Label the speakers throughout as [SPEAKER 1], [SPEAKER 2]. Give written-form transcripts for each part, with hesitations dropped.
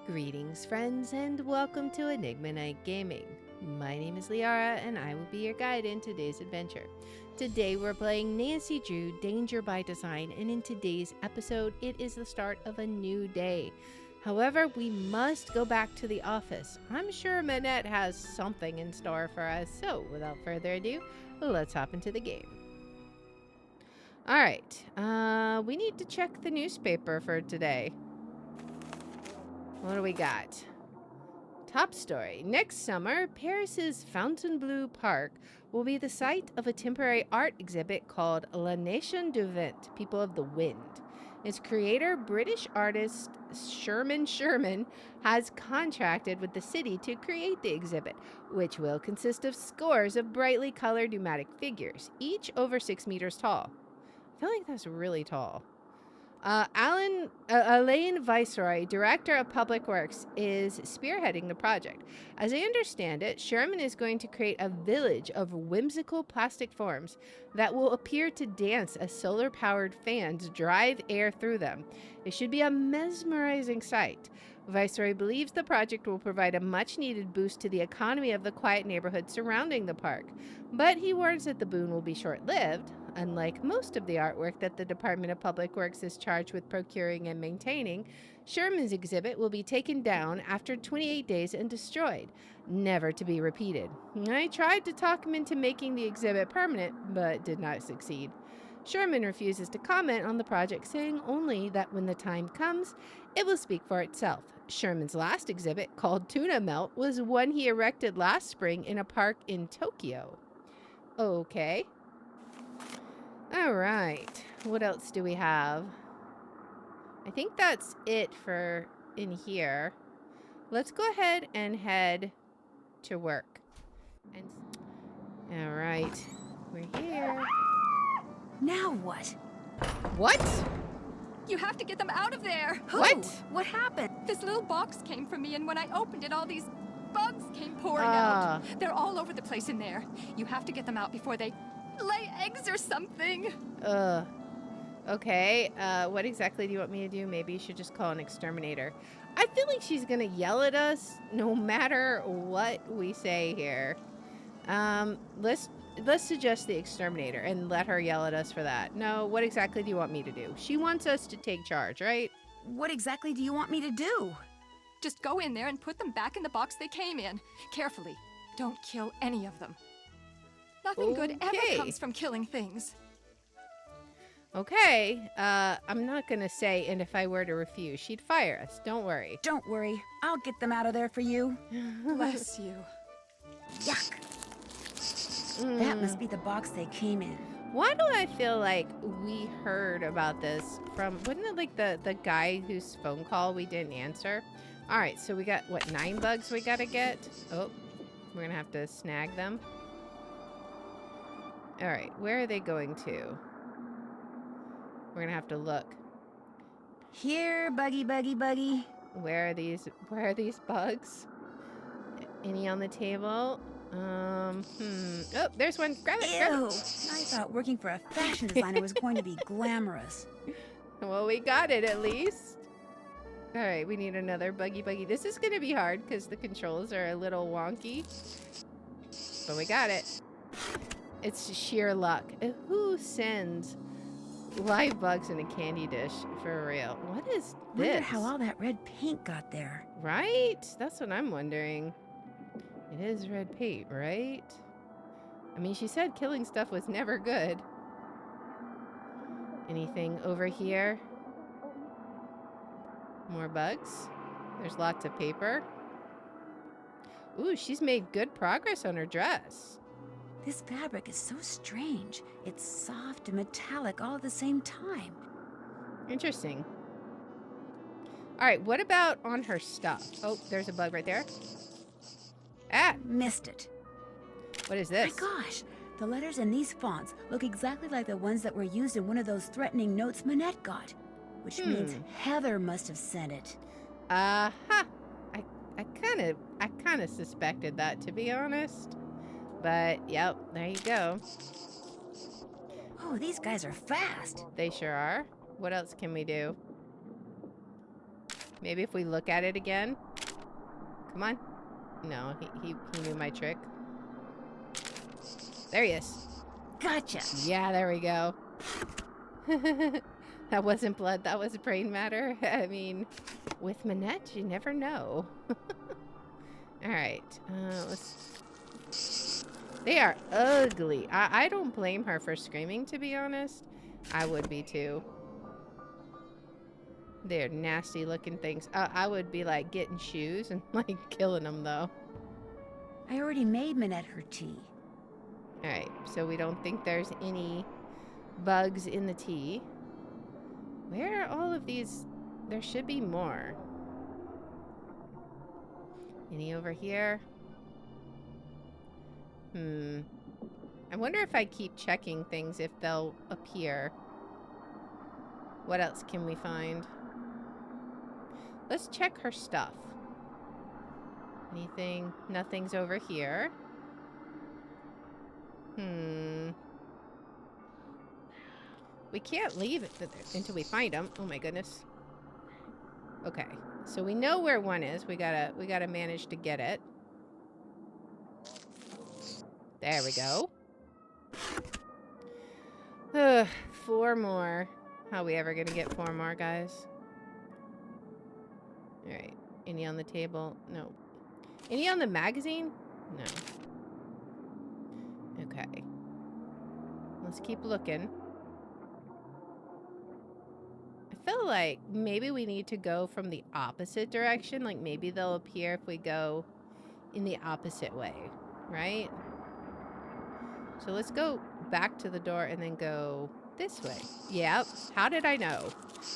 [SPEAKER 1] Greetings, friends, and welcome to Enigma Night Gaming. My name is Liara, and I will be your guide in today's adventure. Today, we're playing Nancy Drew Danger by Design, and in today's episode, it is the start of a new day. However, we must go back to the office. I'm sure Minette has something in store for us, so without further ado, let's hop into the game. Alright, we need to check the newspaper for today. What do we got? Top story. Next summer, Paris's Fontainebleau Park will be the site of a temporary art exhibit called La Nation du Vent, People of the Wind. Its creator, British artist Sherman, has contracted with the city to create the exhibit, which will consist of scores of brightly colored pneumatic figures, each over 6 meters tall. I feel like that's really tall. Elaine Viceroy, Director of Public Works, is spearheading the project. As I understand it, Sherman is going to create a village of whimsical plastic forms that will appear to dance as solar-powered fans drive air through them. It should be a mesmerizing sight. Viceroy believes the project will provide a much-needed boost to the economy of the quiet neighborhood surrounding the park, but he warns that the boon will be short-lived. Unlike most of the artwork that the Department of Public Works is charged with procuring and maintaining, Sherman's exhibit will be taken down after 28 days and destroyed, never to be repeated. I tried to talk him into making the exhibit permanent, but did not succeed. Sherman refuses to comment on the project, saying only that when the time comes, it will speak for itself. Sherman's last exhibit, called Tuna Melt, was one he erected last spring in a park in Tokyo. Okay. All right, what else do we have? I think that's it for in here. Let's go ahead and head to work. All right, we're here.
[SPEAKER 2] Now what?
[SPEAKER 1] What?
[SPEAKER 3] You have to get them out of there!
[SPEAKER 1] What?
[SPEAKER 2] What happened?
[SPEAKER 3] This little box came from me, and when I opened it, all these bugs came pouring out. They're all over the place in there. You have to get them out before they lay eggs or something.
[SPEAKER 1] Okay, what exactly do you want me to do? Maybe you should just call an exterminator. I feel like she's gonna yell at us no matter what we say here. Let's suggest the exterminator and let her yell at us for that. No, what exactly do you want me to do? She wants us to take charge, right?
[SPEAKER 2] What exactly do you want me to do?
[SPEAKER 3] Just go in there and put them back in the box they came in. Carefully. Don't kill any of them. Nothing good ever comes from killing things.
[SPEAKER 1] Okay, I'm not gonna say, and if I were to refuse, she'd fire us. Don't worry.
[SPEAKER 2] Don't worry. I'll get them out of there for you.
[SPEAKER 3] Bless you.
[SPEAKER 2] Yuck. That must be the box they came in.
[SPEAKER 1] Why do I feel like we heard about this from, wasn't it like the guy whose phone call we didn't answer? All right, so we got, what, 9 bugs we gotta get? Oh, we're gonna have to snag them. All right, where are they going to? We're gonna have to look.
[SPEAKER 2] Here, buggy, buggy, buggy.
[SPEAKER 1] Where are these bugs? Any on the table? Oh, there's one. Grab it, grab
[SPEAKER 2] Ew.
[SPEAKER 1] it.
[SPEAKER 2] I thought working for a fashion designer was going to be glamorous.
[SPEAKER 1] Well, we got it at least. All right, we need another buggy. This is gonna be hard because the controls are a little wonky. But we got it. It's sheer luck. Who sends live bugs in a candy dish for real? What is this?
[SPEAKER 2] Wonder how all that red paint got there.
[SPEAKER 1] Right? That's what I'm wondering. It is red paint, right? I mean, she said killing stuff was never good. Anything over here? More bugs? There's lots of paper. Ooh, she's made good progress on her dress.
[SPEAKER 2] This fabric is so strange. It's soft and metallic all at the same time.
[SPEAKER 1] Interesting. All right, what about on her stuff? Oh, there's a bug right there. Ah,
[SPEAKER 2] Missed it.
[SPEAKER 1] what is this?
[SPEAKER 2] My gosh, the letters in these fonts look exactly like the ones that were used in one of those threatening notes Minette got. Which means Heather must have sent it.
[SPEAKER 1] Uh-huh. I kind of suspected that, to be honest. But, yep, there you go.
[SPEAKER 2] Oh, these guys are fast.
[SPEAKER 1] They sure are. What else can we do? Maybe if we look at it again. Come on. No, he knew my trick. There he is.
[SPEAKER 2] Gotcha.
[SPEAKER 1] Yeah, there we go. That wasn't blood, that was brain matter. I mean, with Minette, you never know. Alright, let's... They are ugly. I don't blame her for screaming, to be honest. I would be too. They're nasty looking things. I would be like getting shoes and like killing them though.
[SPEAKER 2] I already made Minette her tea.
[SPEAKER 1] Alright, so we don't think there's any bugs in the tea. Where are all of these? There should be more. Any over here? I wonder if I keep checking things if they'll appear. What else can we find? Let's check her stuff. Anything? Nothing's over here. We can't leave it until we find them. Oh my goodness. Okay, so we know where one is. We gotta manage to get it. There we go. 4 more. How are we ever gonna get 4 more, guys? Alright. Any on the table? No. Any on the magazine? No. Okay. Let's keep looking. I feel like maybe we need to go from the opposite direction. Like maybe they'll appear if we go in the opposite way, right? So let's go back to the door and then go this way. Yep. How did I know?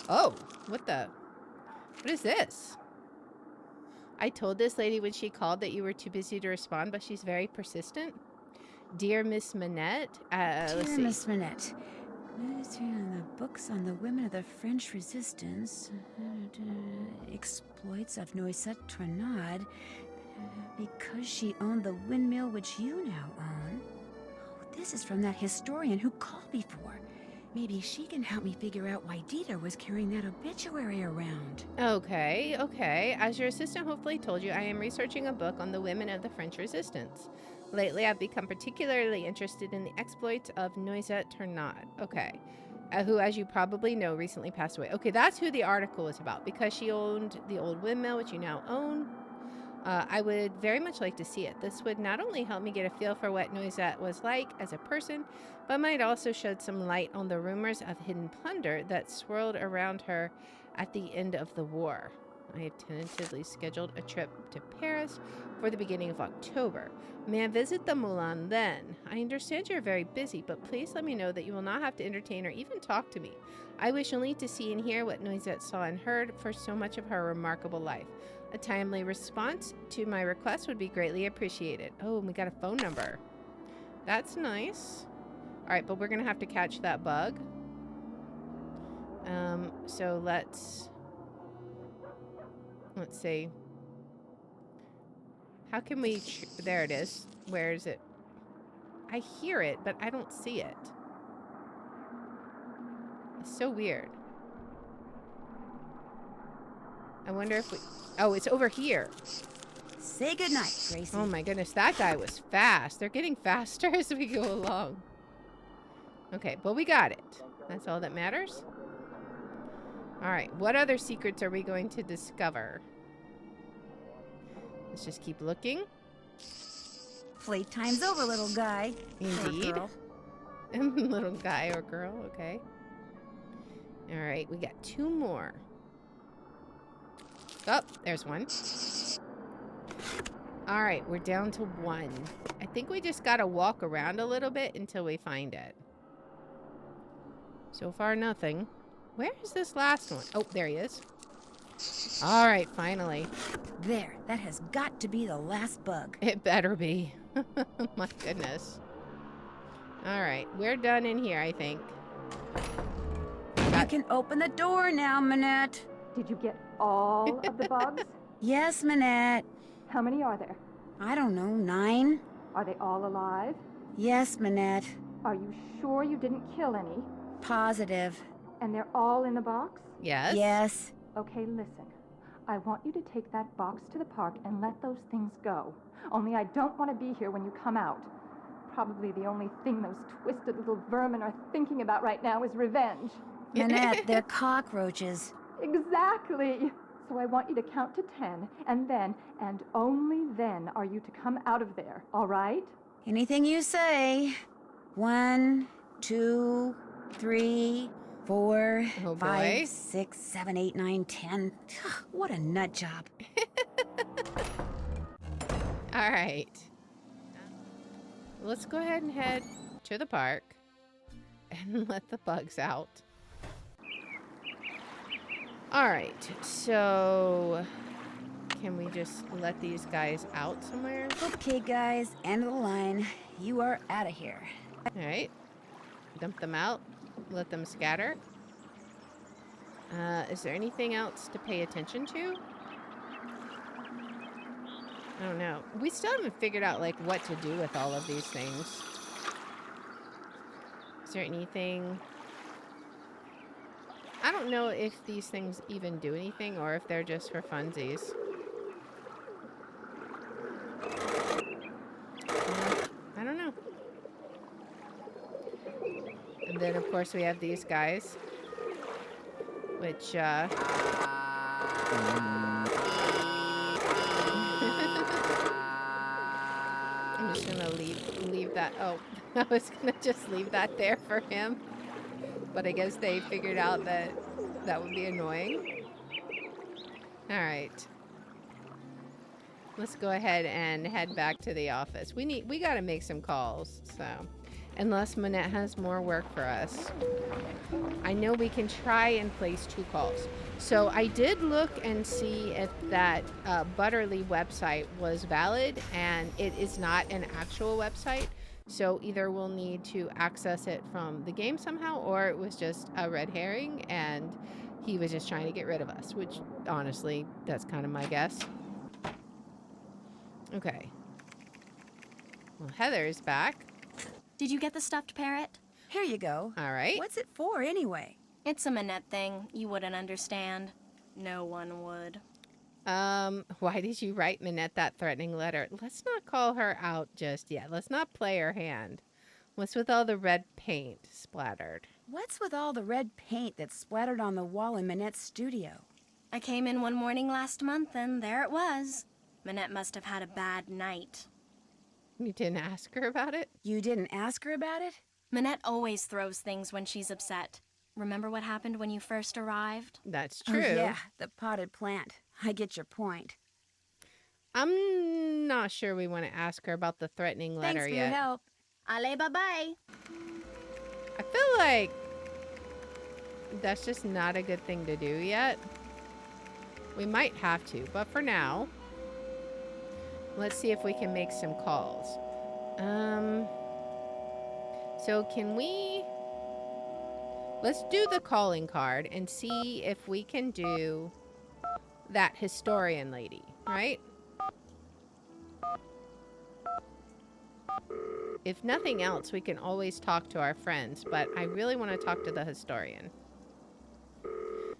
[SPEAKER 1] Oh, what is this? I told this lady when she called that you were too busy to respond, but she's very persistent. Dear Miss Minette, let's see.
[SPEAKER 2] Dear Miss Minette, the books on the women of the French resistance, exploits of Noisette Tornade, because she owned the windmill which you now own. Oh, this is from that historian who called before. Maybe she can help me figure out why Dieter was carrying that obituary around.
[SPEAKER 1] Okay, okay. As your assistant hopefully told you, I am researching a book on the women of the French resistance. Lately, I've become particularly interested in the exploits of Noisette Tornade. Okay. Who, as you probably know, recently passed away. Okay, that's who the article is about. Because she owned the old windmill, which you now own. I would very much like to see it. This would not only help me get a feel for what Noisette was like as a person, but might also shed some light on the rumors of hidden plunder that swirled around her at the end of the war. I have tentatively scheduled a trip to Paris for the beginning of October. May I visit the Moulin then? I understand you're very busy, but please let me know that you will not have to entertain or even talk to me. I wish only to see and hear what Noisette saw and heard for so much of her remarkable life. A timely response to my request would be greatly appreciated. Oh, and we got a phone number. That's nice. All right, but we're going to have to catch that bug. So let's see. How can we... there it is. Where is it? I hear it, but I don't see it. It's so weird. I wonder if we... oh, it's over here.
[SPEAKER 2] Say goodnight, Gracie.
[SPEAKER 1] Oh my goodness, that guy was fast. They're getting faster as we go along. Okay, but we got it. That's all that matters. All right, what other secrets are we going to discover? Let's just keep looking.
[SPEAKER 2] Playtime's over, little guy.
[SPEAKER 1] Indeed.
[SPEAKER 2] Or girl.
[SPEAKER 1] Little guy or girl, okay. All right, we got 2 more. Oh, there's one. All right, we're down to 1. I think we just got to walk around a little bit until we find it. So far, nothing. Where is this last one? Oh, there he is. All right, finally.
[SPEAKER 2] There, that has got to be the last bug.
[SPEAKER 1] It better be. My goodness. All right, we're done in here, I think.
[SPEAKER 2] You can open the door now, Minette.
[SPEAKER 3] Did you get all of the bugs?
[SPEAKER 2] Yes, Minette.
[SPEAKER 3] How many are there?
[SPEAKER 2] I don't know, 9?
[SPEAKER 3] Are they all alive?
[SPEAKER 2] Yes, Minette.
[SPEAKER 3] Are you sure you didn't kill any?
[SPEAKER 2] Positive.
[SPEAKER 3] And they're all in the box?
[SPEAKER 1] Yes.
[SPEAKER 2] Yes.
[SPEAKER 3] Okay, listen. I want you to take that box to the park and let those things go. Only I don't want to be here when you come out. Probably the only thing those twisted little vermin are thinking about right now is revenge.
[SPEAKER 2] Minette, they're cockroaches.
[SPEAKER 3] Exactly. So I want you to count to 10, and then, and only then, are you to come out of there, all right?
[SPEAKER 2] Anything you say. 1, 2, 3, 4,
[SPEAKER 1] Oh,
[SPEAKER 2] 5,
[SPEAKER 1] boy.
[SPEAKER 2] 6, 7, 8, 9, 10. What a nut job.
[SPEAKER 1] All right. Let's go ahead and head to the park and let the bugs out. All right. So can we just let these guys out somewhere?
[SPEAKER 2] Okay, guys, end of the line. You are out of here.
[SPEAKER 1] All right. Dump them out. Let them scatter. Is there anything else to pay attention to? I don't know. We still haven't figured out, like, what to do with all of these things. Is there anything... I don't know if these things even do anything or if they're just for funsies. I don't know. And then, of course, we have these guys. Which, I'm just gonna leave that. Oh, I was gonna just leave that there for him. But I guess they figured out that that would be annoying. All right. Let's go ahead and head back to the office. We gotta make some calls, so. Unless Minette has more work for us. I know we can try and place 2 calls. So I did look and see if that Butterly website was valid, and it is not an actual website. So either we'll need to access it from the game somehow, or it was just a red herring and he was just trying to get rid of us, which honestly, that's kind of my guess. Okay. Well, Heather is back.
[SPEAKER 4] Did you get the stuffed parrot?
[SPEAKER 2] Here you go.
[SPEAKER 1] All right.
[SPEAKER 2] What's it for, anyway?
[SPEAKER 4] It's a Minette thing. You wouldn't understand. No one would.
[SPEAKER 1] Why did you write Minette that threatening letter? Let's not call her out just yet. Let's not play her hand. What's with all the red paint splattered?
[SPEAKER 2] What's with all the red paint that's splattered on the wall in Minette's studio?
[SPEAKER 4] I came in one morning last month, and there it was. Minette must have had a bad night.
[SPEAKER 1] You didn't ask her about it?
[SPEAKER 2] You didn't ask her about it?
[SPEAKER 4] Minette always throws things when she's upset. Remember what happened when you first arrived?
[SPEAKER 1] That's true.
[SPEAKER 2] Oh, yeah, the potted plant. I get your point.
[SPEAKER 1] I'm not sure we want to ask her about the threatening letter
[SPEAKER 2] Thanks for
[SPEAKER 1] yet.
[SPEAKER 2] your help.
[SPEAKER 4] Allez, bye-bye.
[SPEAKER 1] I feel like that's just not a good thing to do yet. We might have to, but for now, let's see if we can make some calls. So can we... Let's do the calling card and see if we can do that historian lady, right? If nothing else, we can always talk to our friends, but I really want to talk to the historian.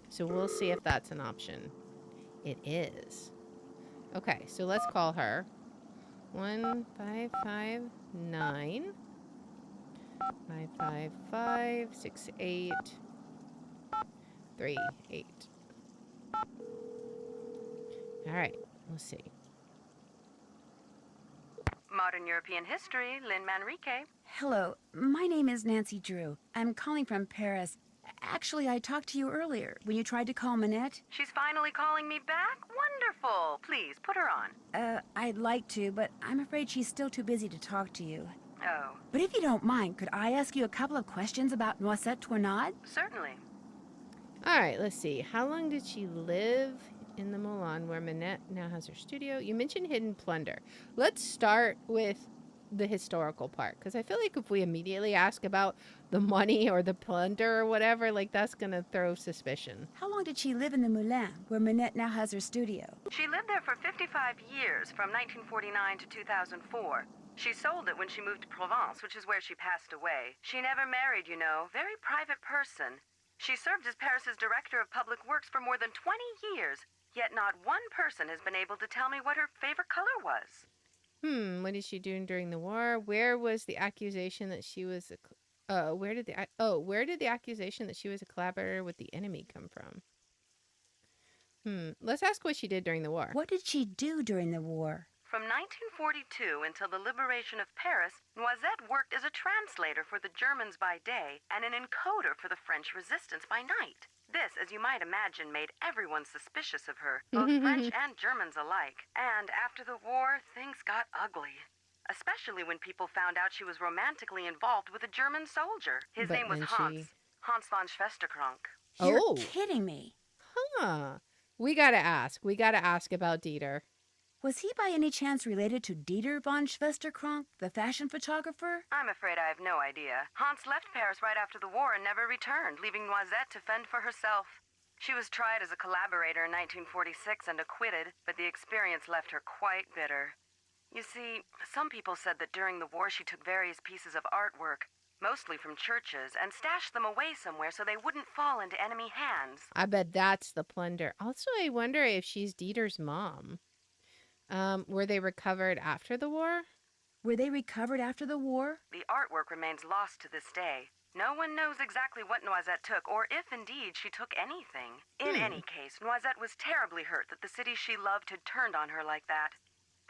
[SPEAKER 1] So we'll see if that's an option. It is. Okay, so let's call her. 1559 555 6838. All right, let's see.
[SPEAKER 5] Modern European History, Lynn Manrique.
[SPEAKER 2] Hello, my name is Nancy Drew. I'm calling from Paris. Actually, I talked to you earlier when you tried to call Minette.
[SPEAKER 5] She's finally calling me back? Wonderful. Please, put her on.
[SPEAKER 2] I'd like to, but I'm afraid she's still too busy to talk to you.
[SPEAKER 5] Oh,
[SPEAKER 2] But if you don't mind, could I ask you a couple of questions about Noisette Tournade?
[SPEAKER 5] certainly.
[SPEAKER 1] All right, let's see. How long did she live in the Milan where Minette now has her studio? You mentioned hidden plunder. Let's start with the historical part, because I feel like if we immediately ask about the money or the plunder or whatever, like that's going to throw suspicion.
[SPEAKER 2] How long did she live in the Moulin, where Minette now has her studio?
[SPEAKER 5] She lived there for 55 years, from 1949 to 2004. She sold it when she moved to Provence, which is where she passed away. She never married, you know. Very private person. She served as Paris's director of public works for more than 20 years. Yet not one person has been able to tell me what her favorite color was.
[SPEAKER 1] What did she do during the war? Where was the accusation that she was where did the accusation that she was a collaborator with the enemy come from? Let's ask what she did during the war.
[SPEAKER 2] What did she do during the war?
[SPEAKER 5] From 1942 until the liberation of Paris, Noisette worked as a translator for the Germans by day and an encoder for the French resistance by night. This, as you might imagine, made everyone suspicious of her, both French and Germans alike. And after the war, things got ugly. Especially when people found out she was romantically involved with a German soldier. His
[SPEAKER 1] But
[SPEAKER 5] name was
[SPEAKER 1] then
[SPEAKER 5] Hans von Schwesterkrank.
[SPEAKER 2] You're
[SPEAKER 1] Oh.
[SPEAKER 2] kidding me.
[SPEAKER 1] Huh. We gotta ask. We gotta ask about Dieter.
[SPEAKER 2] Was he by any chance related to Dieter von Schwesterkrank, the fashion photographer?
[SPEAKER 5] I'm afraid I have no idea. Hans left Paris right after the war and never returned, leaving Noisette to fend for herself. She was tried as a collaborator in 1946 and acquitted, but the experience left her quite bitter. You see, some people said that during the war she took various pieces of artwork, mostly from churches, and stashed them away somewhere so they wouldn't fall into enemy hands.
[SPEAKER 1] I bet that's the plunder. Also, I wonder if she's Dieter's mom. Were they recovered after the war?
[SPEAKER 2] Were they recovered after the war?
[SPEAKER 5] The artwork remains lost to this day. No one knows exactly what Noisette took, or if indeed she took anything. In any case, Noisette was terribly hurt that the city she loved had turned on her like that.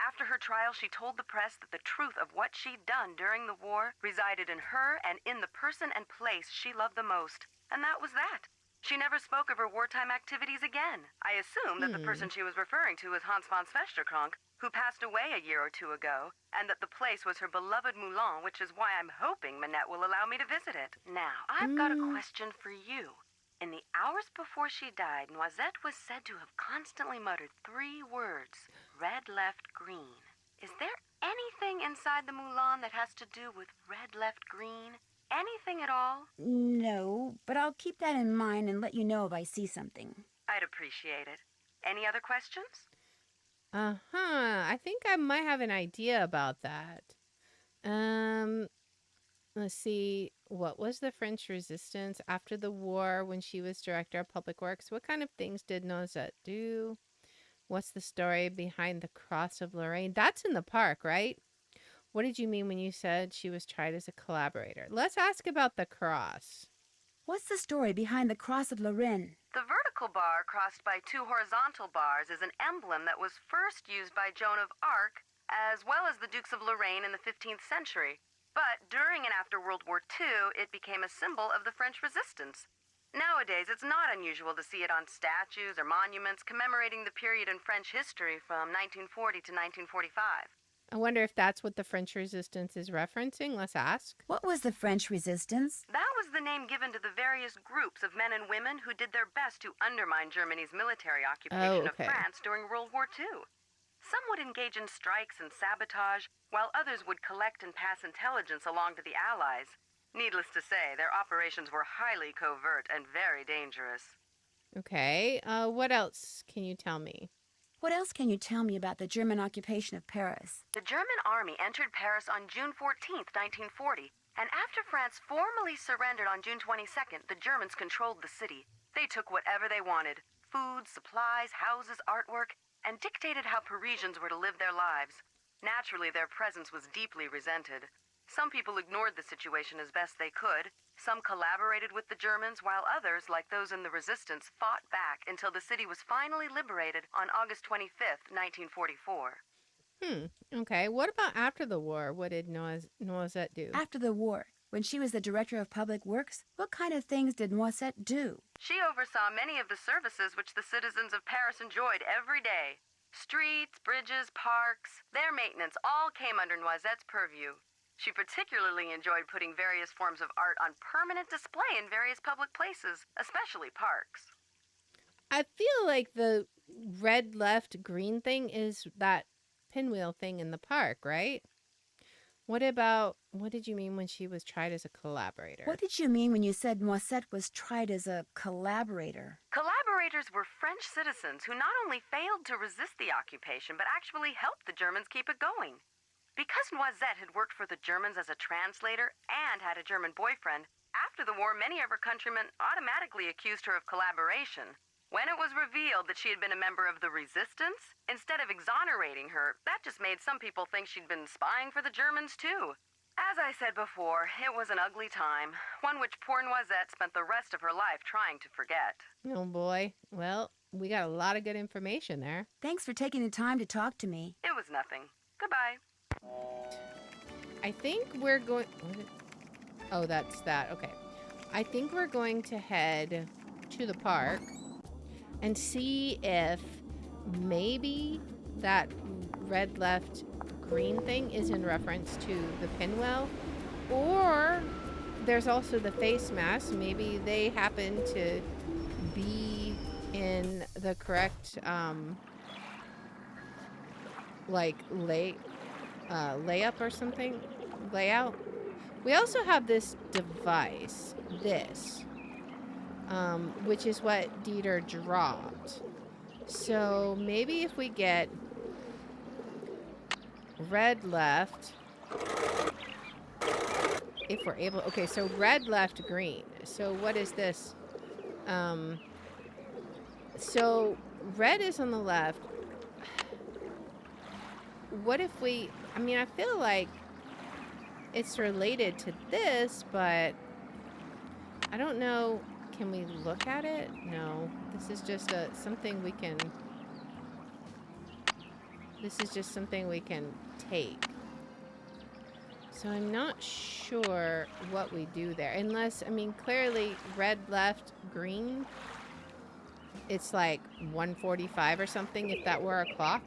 [SPEAKER 5] After her trial, she told the press that the truth of what she'd done during the war resided in her and in the person and place she loved the most. And that was that. She never spoke of her wartime activities again. I assume that the person she was referring to was Hans von Schwesterkrank, who passed away a year or two ago, and that the place was her beloved Moulin, which is why I'm hoping Minette will allow me to visit it. Now, I've got a question for you. In the hours before she died, Noisette was said to have constantly muttered 3 words: red, left, green. Is there anything inside the Moulin that has to do with red, left, green? Anything at all?
[SPEAKER 2] No, but I'll keep that in mind and let you know if I see something.
[SPEAKER 5] I'd appreciate it. Any other questions?
[SPEAKER 1] I think I might have an idea about that. Let's see. What was the French resistance after the war when she was director of public works? What kind of things did Noisette do? What's the story behind the Cross of Lorraine? That's in the park, right? What did you mean when you said she was tried as a collaborator? Let's ask about the cross.
[SPEAKER 2] What's the story behind the Cross of Lorraine?
[SPEAKER 5] The vertical bar crossed by 2 horizontal bars is an emblem that was first used by Joan of Arc, as well as the Dukes of Lorraine in the 15th century. But during and after World War II, it became a symbol of the French resistance. Nowadays, it's not unusual to see it on statues or monuments commemorating the period in French history from 1940 to 1945.
[SPEAKER 1] I wonder if that's what the French resistance is referencing. Let's ask.
[SPEAKER 2] What was the French resistance?
[SPEAKER 5] That was the name given to the various groups of men and women who did their best to undermine Germany's military occupation of France during World War II. Some would engage in strikes and sabotage, while others would collect and pass intelligence along to the Allies. Needless to say, their operations were highly covert and very dangerous.
[SPEAKER 1] Okay. What else can you tell me?
[SPEAKER 2] What else can you tell me about the German occupation of Paris?
[SPEAKER 5] The German army entered Paris on June 14th, 1940, and after France formally surrendered on June 22nd, the Germans controlled the city. They took whatever they wanted: food, supplies, houses, artwork, and dictated how Parisians were to live their lives. Naturally, their presence was deeply resented. Some people ignored the situation as best they could. Some collaborated with the Germans, while others, like those in the resistance, fought back until the city was finally liberated on August 25th, 1944.
[SPEAKER 1] Okay. What about after the war? What did Noisette do?
[SPEAKER 2] After the war, when she was the director of public works, what kind of things did Noisette do?
[SPEAKER 5] She oversaw many of the services which the citizens of Paris enjoyed every day. Streets, bridges, parks, their maintenance all came under Noisette's purview. She particularly enjoyed putting various forms of art on permanent display in various public places, especially parks.
[SPEAKER 1] I feel like the red left green thing is that pinwheel thing in the park, right? What did you mean when she was tried as a collaborator?
[SPEAKER 2] What did you mean when you said Noisette was tried as a collaborator?
[SPEAKER 5] Collaborators were French citizens who not only failed to resist the occupation, but actually helped the Germans keep it going. Because Noisette had worked for the Germans as a translator and had a German boyfriend, after the war, many of her countrymen automatically accused her of collaboration. When it was revealed that she had been a member of the Resistance, instead of exonerating her, that just made some people think she'd been spying for the Germans too. As I said before, it was an ugly time, one which poor Noisette spent the rest of her life trying to forget.
[SPEAKER 1] Oh boy. Well, we got a lot of good information there.
[SPEAKER 2] Thanks for taking the time to talk to me.
[SPEAKER 5] It was nothing. Goodbye.
[SPEAKER 1] I think we're going... Oh, that's that. Okay. I think we're going to head to the park and see if maybe that red left green thing is in reference to the pinwheel, or there's also the face mask. Maybe they happen to be in the correct layup or something, layout. We also have this device, which is what Dieter dropped. So maybe if we get red left, if we're able... Okay, so red left green. So what is this? So red is on the left. What if we... I mean, I feel like it's related to this, but I don't know. Can we look at it? No. This is just something we can... This is just something we can take. So I'm not sure what we do there. Unless, I mean, clearly red left, green. It's like 1:45 or something if that were a clock.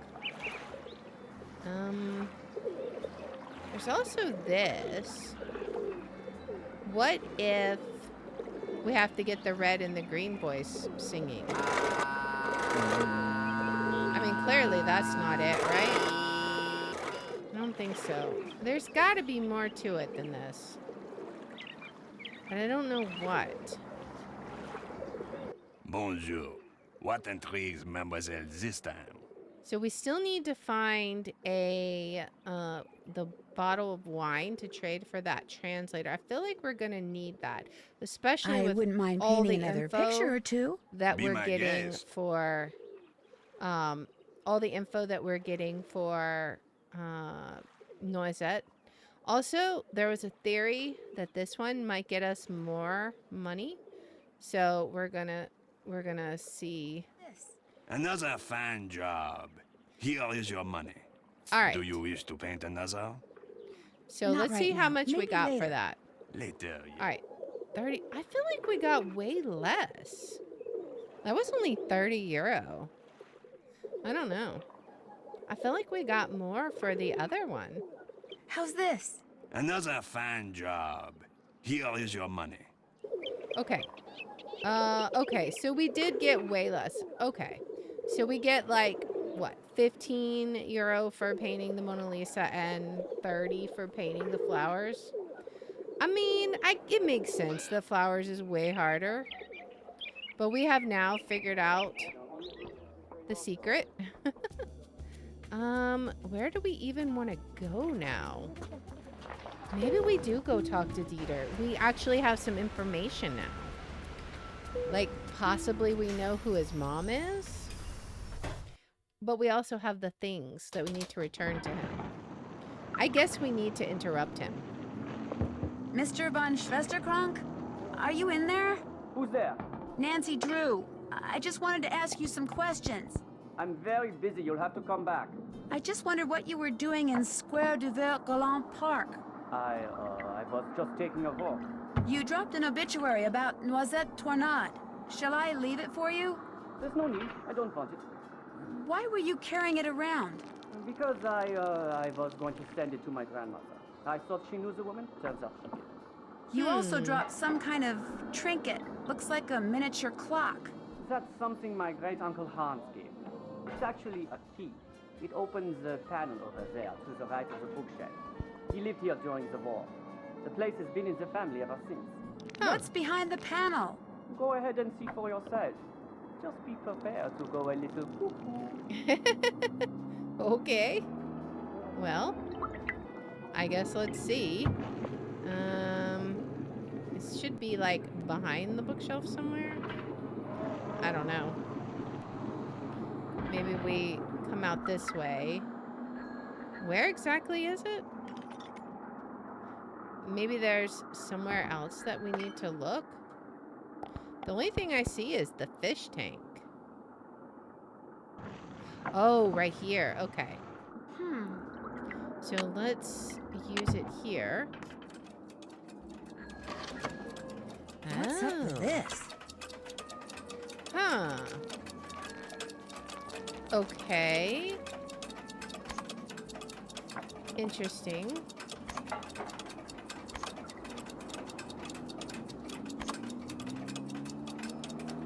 [SPEAKER 1] There's also this. What if we have to get the red and the green voice singing? I mean, clearly that's not it, right? I don't think so. There's got to be more to it than this. But I don't know what.
[SPEAKER 6] Bonjour. What intrigues Mademoiselle this time?
[SPEAKER 1] So we still need to find the bottle of wine to trade for that translator. I feel like we're gonna need that, especially with
[SPEAKER 2] wouldn't mind
[SPEAKER 1] all
[SPEAKER 2] painting
[SPEAKER 1] the
[SPEAKER 2] another
[SPEAKER 1] info
[SPEAKER 2] picture or two.
[SPEAKER 1] that
[SPEAKER 6] Be
[SPEAKER 1] we're
[SPEAKER 6] my
[SPEAKER 1] getting
[SPEAKER 6] guest.
[SPEAKER 1] for all the info that we're getting for Noisette. Also, there was a theory that this one might get us more money, so we're gonna see.
[SPEAKER 6] Another fine job. Here is your money.
[SPEAKER 1] All right.
[SPEAKER 6] Do you wish to paint another?
[SPEAKER 1] So
[SPEAKER 2] Not
[SPEAKER 1] let's
[SPEAKER 2] right
[SPEAKER 1] see how
[SPEAKER 2] now.
[SPEAKER 1] much we
[SPEAKER 2] Maybe
[SPEAKER 1] got for
[SPEAKER 2] later.
[SPEAKER 1] that.
[SPEAKER 6] Later. Yeah.
[SPEAKER 1] All right, 30. I feel like we got way less. That was only 30 euro. I don't know. I feel like we got more for the other one.
[SPEAKER 2] How's this?
[SPEAKER 6] Another fine job. Here is your money.
[SPEAKER 1] Okay. Okay, so we did get way less. Okay. So we get like, what, 15 euro for painting the Mona Lisa and 30 for painting the flowers? I mean, it makes sense. The flowers is way harder. But we have now figured out the secret. Where do we even want to go now? Maybe we do go talk to Dieter. We actually have some information now. Like, possibly we know who his mom is. But we also have the things that we need to return to him. I guess we need to interrupt him.
[SPEAKER 2] Mr. von Schwesterkrank? Are you in there?
[SPEAKER 7] Who's there?
[SPEAKER 2] Nancy Drew. I just wanted to ask you some questions.
[SPEAKER 7] I'm very busy. You'll have to come back.
[SPEAKER 2] I just wondered what you were doing in Square du Vert Galant Park.
[SPEAKER 7] I was just taking a walk.
[SPEAKER 2] You dropped an obituary about Noisette Tornade. Shall I leave it for you?
[SPEAKER 7] There's no need. I don't want it.
[SPEAKER 2] Why were you carrying it around?
[SPEAKER 7] Because I was going to send it to my grandmother. I thought she knew the woman. Turns out she did.
[SPEAKER 2] You also dropped some kind of trinket. Looks like a miniature clock.
[SPEAKER 7] That's something my great-uncle Hans gave me. It's actually a key. It opens the panel over there to the right of the bookshelf. He lived here during the war. The place has been in the family ever since.
[SPEAKER 2] What's behind the panel?
[SPEAKER 7] Go ahead and see for yourself. Just be prepared to go a little cuckoo.
[SPEAKER 1] Okay. Well, I guess let's see. It should be like behind the bookshelf somewhere. I don't know. Maybe we come out this way. Where exactly is it? Maybe there's somewhere else that we need to look. The only thing I see is the fish tank. Oh, right here. Okay. So let's use it here.
[SPEAKER 2] What's up with this?
[SPEAKER 1] Huh. Okay. Interesting.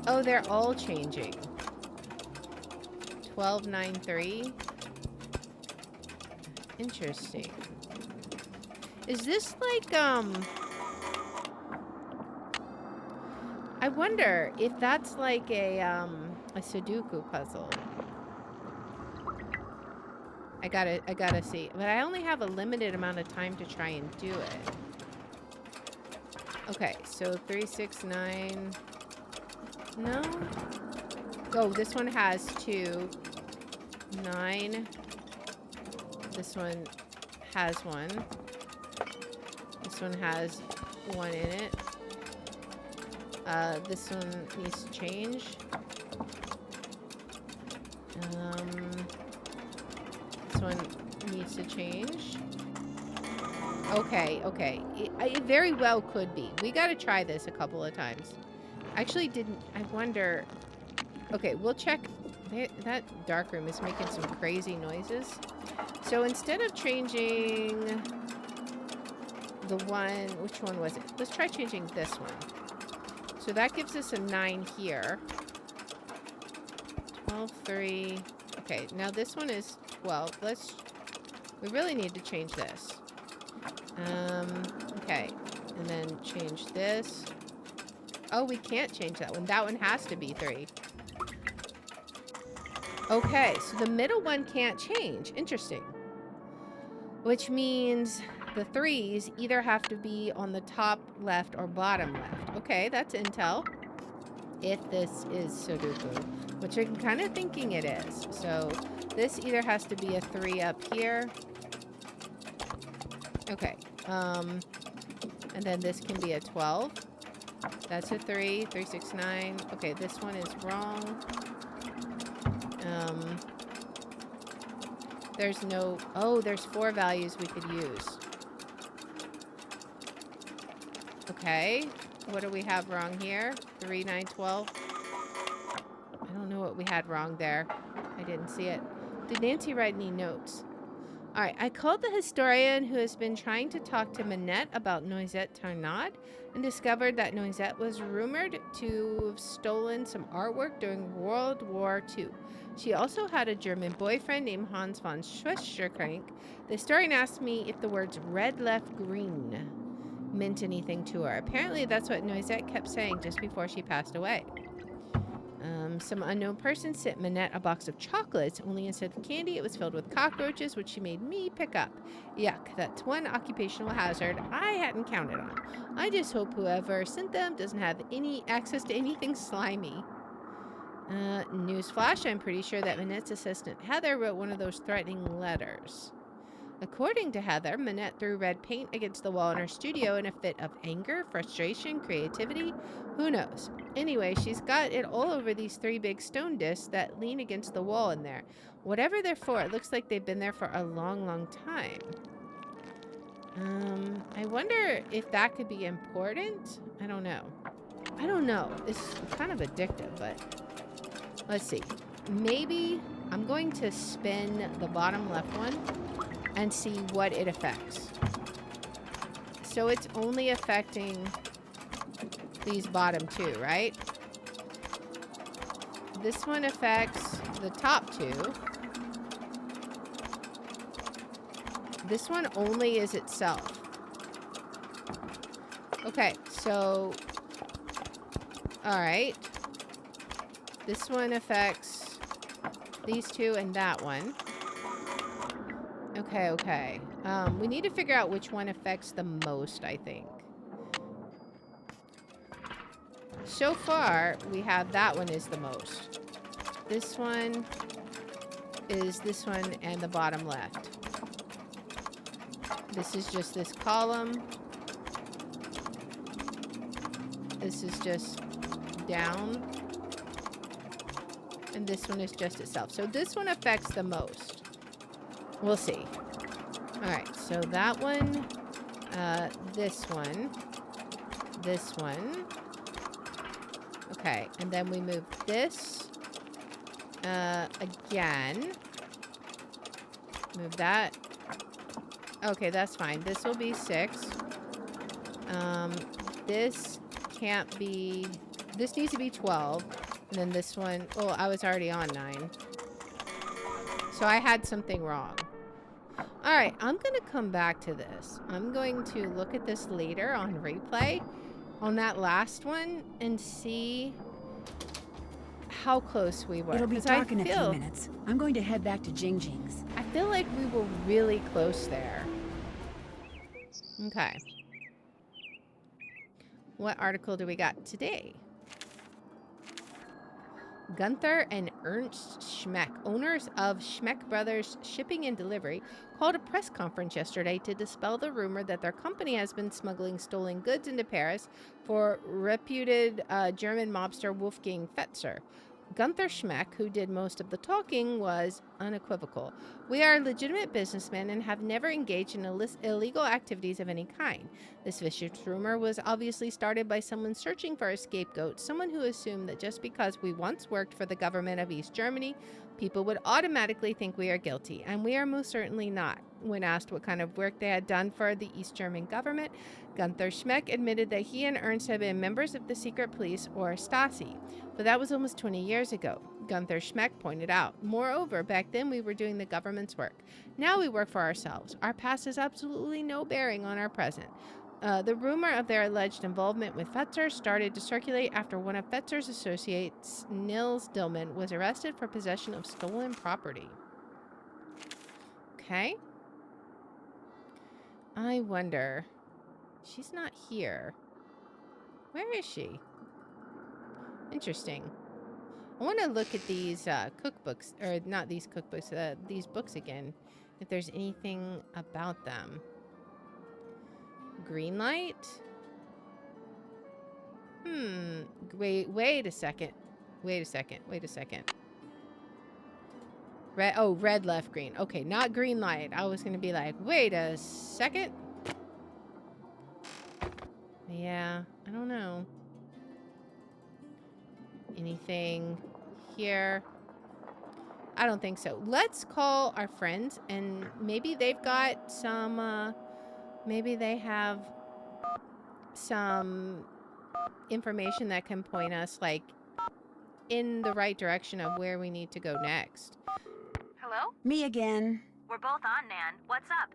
[SPEAKER 1] Oh, they're all changing. 1293. Interesting. Is this like, I wonder if that's like a Sudoku puzzle. I gotta see. But I only have a limited amount of time to try and do it. Okay, so 369. No? Oh, this one has 2. 9. This one has 1. This one has 1 in it. This one needs to change. This one needs to change. Okay, okay. It very well could be. We gotta try this a couple of times. Actually didn't... I wonder... Okay, we'll check... That dark room is making some crazy noises. So instead of changing... the one... Which one was it? Let's try changing this one. So that gives us a 9 here. 12, 3... Okay, now this one is 12. Let's... We really need to change this. Okay. And then change this. Oh, we can't change that one. That one has to be 3. Okay, so the middle one can't change. Interesting. Which means the 3s either have to be on the top left or bottom left. Okay, that's intel. If this is Sudoku, which I'm kind of thinking it is. So this either has to be a 3 up here. Okay. And then this can be a 12. That's a 3. 3, 6, 9. Okay, this one is wrong. There's no... Oh, there's 4 values we could use. Okay. What do we have wrong here? 3, 9, 12. I don't know what we had wrong there. I didn't see it. Did Nancy write any notes? Alright, I called the historian who has been trying to talk to Minette about Noisette Tarnod and discovered that Noisette was rumored to have stolen some artwork during World War II. She also had a German boyfriend named Hans von Schwesterkrank. The historian asked me if the words red left green meant anything to her. Apparently that's what Noisette kept saying just before she passed away. Some unknown person sent Minette a box of chocolates, only instead of candy, it was filled with cockroaches, which she made me pick up. Yuck, that's one occupational hazard I hadn't counted on. I just hope whoever sent them doesn't have any access to anything slimy. Newsflash, I'm pretty sure that Minette's assistant Heather wrote one of those threatening letters. According to Heather, Minette threw red paint against the wall in her studio in a fit of anger, frustration, creativity. Who knows? Anyway, she's got it all over these 3 big stone discs that lean against the wall in there. Whatever they're for, it looks like they've been there for a long, long time. I wonder if that could be important? I don't know. I don't know. It's kind of addictive, but let's see. Maybe I'm going to spin the bottom left one and see what it affects. So it's only affecting these bottom 2, right? This one affects the top 2. This one only is itself. Okay, so... Alright. This one affects these 2 and that one. Okay, okay. We need to figure out which one affects the most, I think. So far, we have that one is the most. This one, is this one and the bottom left. This is just this column. This is just down. And this one is just itself. So this one affects the most. We'll see. All right, so that one, this one, this one. Okay, and then we move this again. Move that. Okay, that's fine. This will be 6. This can't be... This needs to be 12. And then this one... Oh, I was already on 9. So I had something wrong. Alright, I'm going to come back to this. I'm going to look at this later on replay. On that last one. And see how close we were.
[SPEAKER 2] It'll be dark in a few minutes. I'm going to head back to Jingjing's.
[SPEAKER 1] I feel like we were really close there. Okay. What article do we got today? Gunther and Ernst Schmeck, owners of Schmeck Brothers Shipping and Delivery, called a press conference yesterday to dispel the rumor that their company has been smuggling stolen goods into Paris for reputed German mobster Wolfgang Fetzer. Gunther Schmeck, who did most of the talking, was unequivocal. We are legitimate businessmen and have never engaged in illegal activities of any kind. This vicious rumor was obviously started by someone searching for a scapegoat, someone who assumed that just because we once worked for the government of East Germany, people would automatically think we are guilty, and we are most certainly not. When asked what kind of work they had done for the East German government, Gunther Schmeck admitted that he and Ernst had been members of the secret police, or Stasi. But that was almost 20 years ago, Gunther Schmeck pointed out. Moreover, back then we were doing the government's work. Now we work for ourselves. Our past has absolutely no bearing on our present. The rumor of their alleged involvement with Fetzer started to circulate after one of Fetzer's associates, Nils Dillman, was arrested for possession of stolen property. Okay. I wonder. She's not here. Where is she? Interesting. I want to look at these cookbooks, or not these cookbooks, these books again, if there's anything about them. Green light? Wait a second. Wait a second. Red, left, green. Okay, not green light. I was going to be like, wait a second. Yeah, I don't know. Anything here? I don't think so. Let's call our friends, and maybe they've got some, maybe they have some information that can point us, like, in the right direction of where we need to go next.
[SPEAKER 8] Hello?
[SPEAKER 2] Me again.
[SPEAKER 8] We're both on, Nan. What's up?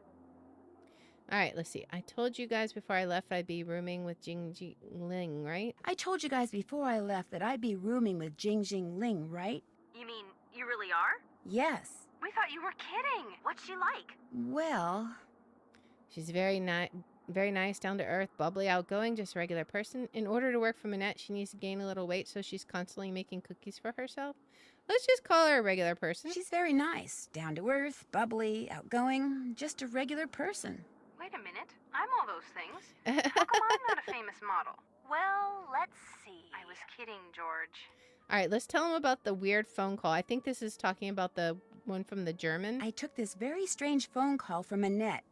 [SPEAKER 1] All right, let's see. I told you guys before I left I'd be rooming with Jingjing Ling, right?
[SPEAKER 2] I told you guys before I left that I'd be rooming with Jingjing Ling, right?
[SPEAKER 8] You mean, you really are?
[SPEAKER 2] Yes.
[SPEAKER 8] We thought you were kidding. What's she like?
[SPEAKER 2] Well...
[SPEAKER 1] She's very nice, down to earth, bubbly, outgoing, just a regular person. In order to work for Minette, she needs to gain a little weight, so she's constantly making cookies for herself. Let's just call her a regular person.
[SPEAKER 2] She's very nice, down to earth, bubbly, outgoing, just a regular person.
[SPEAKER 8] Wait a minute. I'm all those things. How come I'm not a famous model? Well, let's see. I was kidding, George.
[SPEAKER 1] All right, let's tell him about the weird phone call. I think this is talking about the one from the German.
[SPEAKER 2] I took this very strange phone call from Minette.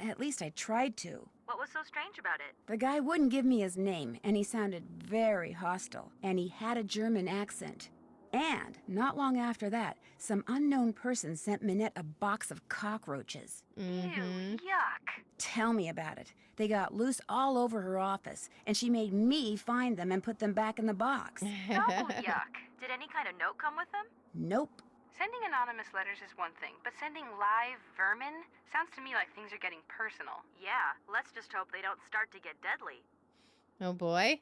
[SPEAKER 2] At least I tried to.
[SPEAKER 8] What was so strange about it?
[SPEAKER 2] The guy wouldn't give me his name, and he sounded very hostile, and he had a German accent. And, not long after that, some unknown person sent Minette a box of cockroaches.
[SPEAKER 8] Ew, yuck.
[SPEAKER 2] Tell me about it. They got loose all over her office, and she made me find them and put them back in the box.
[SPEAKER 8] Oh, yuck. Did any kind of note come with them?
[SPEAKER 2] Nope.
[SPEAKER 8] Sending anonymous letters is one thing, but sending live vermin sounds to me like things are getting personal. Yeah, let's just hope they don't start to get deadly.
[SPEAKER 1] Oh boy.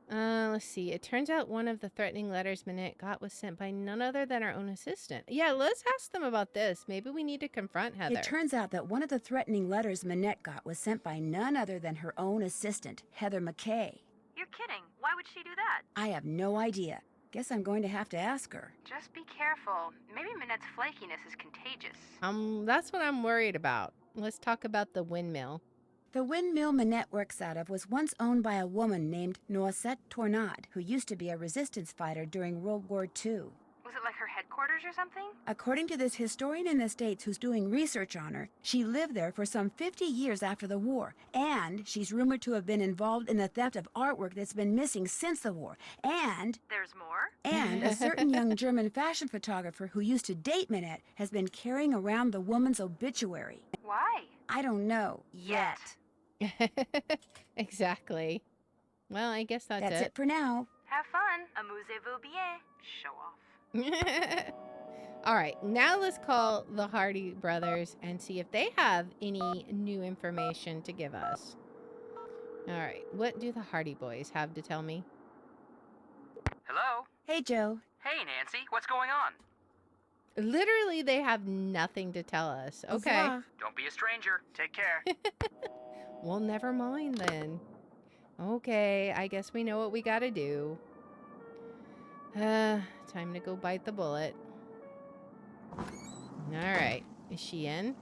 [SPEAKER 1] Let's see. It turns out one of the threatening letters Minette got was sent by none other than our own assistant. Yeah, let's ask them about this. Maybe we need to confront Heather.
[SPEAKER 2] It turns out that one of the threatening letters Minette got was sent by none other than her own assistant, Heather McKay.
[SPEAKER 8] You're kidding. Why would she do that?
[SPEAKER 2] I have no idea. Guess I'm going to have to ask her.
[SPEAKER 8] Just be careful. Maybe Minette's flakiness is contagious.
[SPEAKER 1] That's what I'm worried about. Let's talk about the windmill.
[SPEAKER 2] The windmill Minette works out of was once owned by a woman named Noisette Tournade, who used to be a resistance fighter during World War II.
[SPEAKER 8] Was it like her headquarters or something?
[SPEAKER 2] According to this historian in the States who's doing research on her, she lived there for some 50 years after the war, and she's rumored to have been involved in the theft of artwork that's been missing since the war, and
[SPEAKER 8] There's more?
[SPEAKER 2] a certain young German fashion photographer who used to date Minette has been carrying around the woman's obituary.
[SPEAKER 8] Why?
[SPEAKER 2] I don't know yet.
[SPEAKER 1] Exactly. Well, I guess that's
[SPEAKER 2] it for now.
[SPEAKER 8] Have fun. Amusez-vous bien. Show off.
[SPEAKER 1] All right, now let's call the Hardy brothers and see if they have any new information to give us. All right, what do the Hardy boys have to tell me?
[SPEAKER 9] Hello?
[SPEAKER 2] Hey, Joe.
[SPEAKER 9] Hey, Nancy, what's going on?
[SPEAKER 1] Literally, they have nothing to tell us. Okay.
[SPEAKER 9] Don't be a stranger. Take care.
[SPEAKER 1] Well, never mind then. Okay, I guess we know what we gotta do. Time to go bite the bullet. Alright, is she in?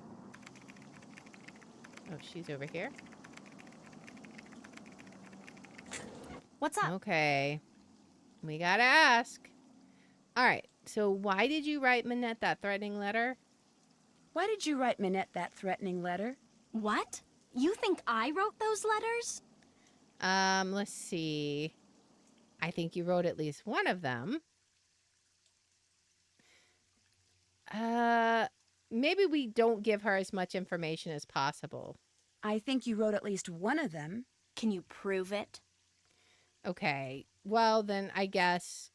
[SPEAKER 1] Oh, she's over here.
[SPEAKER 4] What's up?
[SPEAKER 1] Okay. We gotta ask. Alright, so why did you write Minette that threatening letter?
[SPEAKER 2] Why did you write Minette that threatening letter?
[SPEAKER 4] What? You think I wrote those letters?
[SPEAKER 1] Let's see. I think you wrote at least one of them. Maybe we don't give her as much information as possible.
[SPEAKER 2] I think you wrote at least one of them.
[SPEAKER 4] Can you prove it?
[SPEAKER 2] Okay.
[SPEAKER 1] Well, then I guess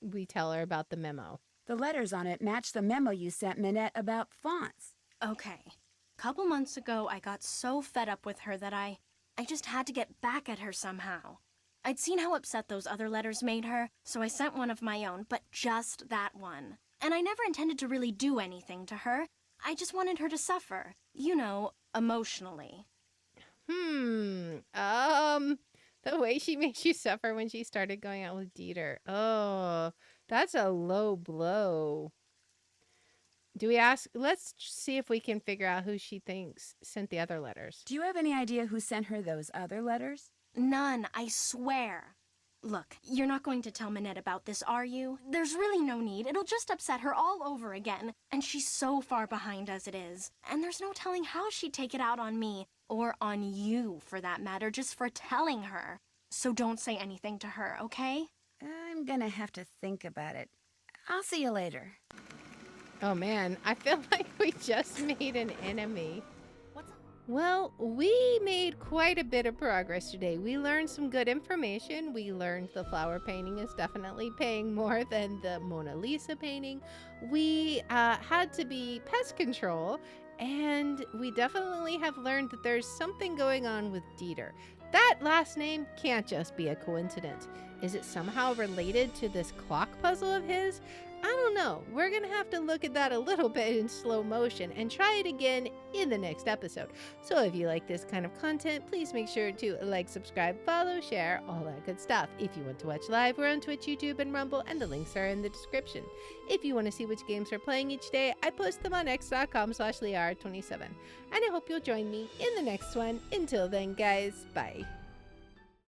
[SPEAKER 1] we tell her about the memo.
[SPEAKER 2] The letters on it match the memo you sent Minette about fonts.
[SPEAKER 4] Okay. Couple months ago, I got so fed up with her that I just had to get back at her somehow. I'd seen how upset those other letters made her, so I sent one of my own, but just that one. And I never intended to really do anything to her. I just wanted her to suffer. You know, emotionally.
[SPEAKER 1] The way she makes you suffer when she started going out with Dieter. Oh, that's a low blow. Do we ask? Let's see if we can figure out who she thinks sent the other letters.
[SPEAKER 2] Do you have any idea who sent her those other letters?
[SPEAKER 4] None, I swear. Look, you're not going to tell Minette about this, are you? There's really no need. It'll just upset her all over again. And she's so far behind as it is. And there's no telling how she'd take it out on me. Or on you, for that matter, just for telling her. So don't say anything to her, okay?
[SPEAKER 2] I'm gonna have to think about it. I'll see you later.
[SPEAKER 1] Oh man, I feel like we just made an enemy.
[SPEAKER 4] What's up?
[SPEAKER 1] Well, we made quite a bit of progress today. We learned some good information. We learned the flower painting is definitely paying more than the Mona Lisa painting. We had to be pest control, and we definitely have learned that there's something going on with Dieter. That last name can't just be a coincidence. Is it somehow related to this clock puzzle of his? I don't know. We're going to have to look at that a little bit in slow motion and try it again in the next episode. So if you like this kind of content, please make sure to like, subscribe, follow, share, all that good stuff. If you want to watch live, we're on Twitch, YouTube, and Rumble, and the links are in the description. If you want to see which games we're playing each day, I post them on x.com/Liar27. And I hope you'll join me in the next one. Until then, guys, bye.